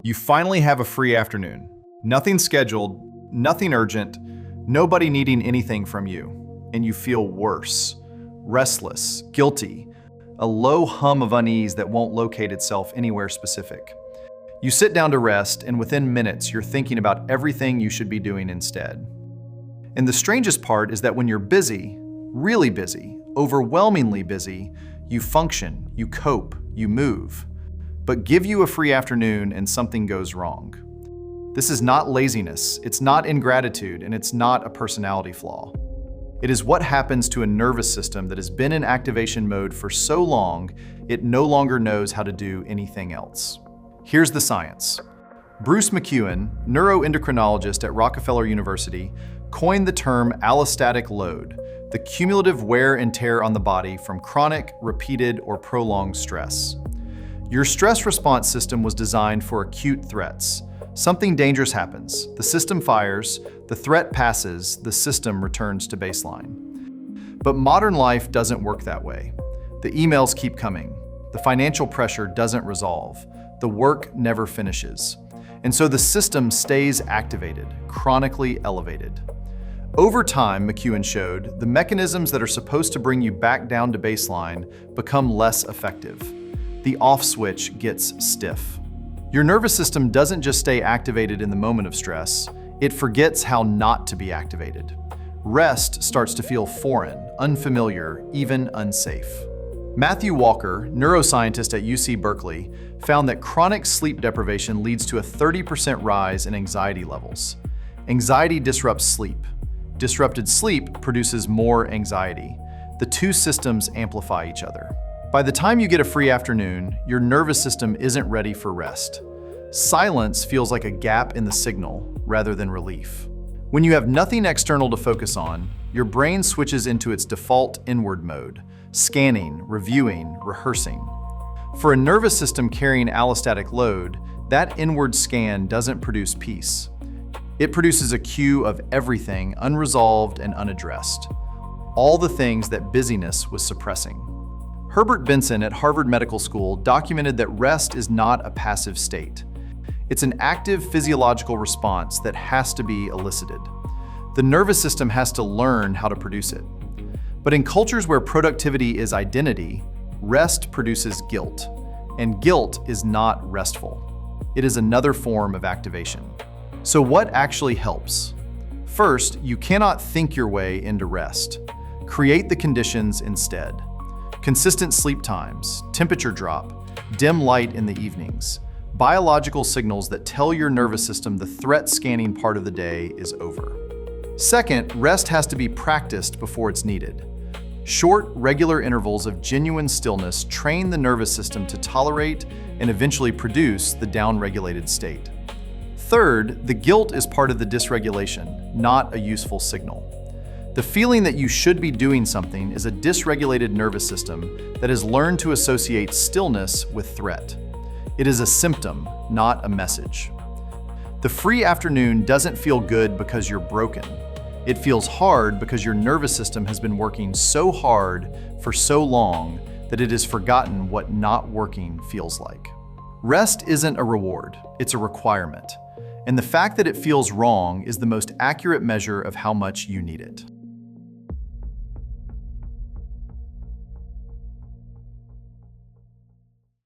You finally have a free afternoon. Nothing scheduled, nothing urgent, nobody needing anything from you. And you feel worse, restless, guilty, a low hum of unease that won't locate itself anywhere specific. You sit down to rest, and within minutes, you're thinking about everything you should be doing instead. And the strangest part is that when you're busy, really busy, overwhelmingly busy, you function, you cope, you move. But give you a free afternoon and something goes wrong. This is not laziness, it's not ingratitude, and it's not a personality flaw. It is what happens to a nervous system that has been in activation mode for so long, it no longer knows how to do anything else. Here's the science. Bruce McEwen, neuroendocrinologist at Rockefeller University, coined the term allostatic load, the cumulative wear and tear on the body from chronic, repeated, or prolonged stress. Your stress response system was designed for acute threats. Something dangerous happens, the system fires, the threat passes, the system returns to baseline. But modern life doesn't work that way. The emails keep coming. The financial pressure doesn't resolve. The work never finishes. And so the system stays activated, chronically elevated. Over time, McEwen showed, the mechanisms that are supposed to bring you back down to baseline become less effective. The off switch gets stiff. Your nervous system doesn't just stay activated in the moment of stress, it forgets how not to be activated. Rest starts to feel foreign, unfamiliar, even unsafe. Matthew Walker, neuroscientist at UC Berkeley, found that chronic sleep deprivation leads to a 30% rise in anxiety levels. Anxiety disrupts sleep. Disrupted sleep produces more anxiety. The two systems amplify each other. By the time you get a free afternoon, your nervous system isn't ready for rest. Silence feels like a gap in the signal rather than relief. When you have nothing external to focus on, your brain switches into its default inward mode, scanning, reviewing, rehearsing. For a nervous system carrying allostatic load, that inward scan doesn't produce peace. It produces a queue of everything unresolved and unaddressed. All the things that busyness was suppressing. Herbert Benson at Harvard Medical School documented that rest is not a passive state. It's an active physiological response that has to be elicited. The nervous system has to learn how to produce it. But in cultures where productivity is identity, rest produces guilt. And guilt is not restful. It is another form of activation. So what actually helps? First, you cannot think your way into rest. Create the conditions instead. Consistent sleep times, temperature drop, dim light in the evenings, biological signals that tell your nervous system the threat scanning part of the day is over. Second, rest has to be practiced before it's needed. Short, regular intervals of genuine stillness train the nervous system to tolerate and eventually produce the downregulated state. Third, the guilt is part of the dysregulation, not a useful signal. The feeling that you should be doing something is a dysregulated nervous system that has learned to associate stillness with threat. It is a symptom, not a message. The free afternoon doesn't feel good because you're broken. It feels hard because your nervous system has been working so hard for so long that it has forgotten what not working feels like. Rest isn't a reward, it's a requirement. And the fact that it feels wrong is the most accurate measure of how much you need it.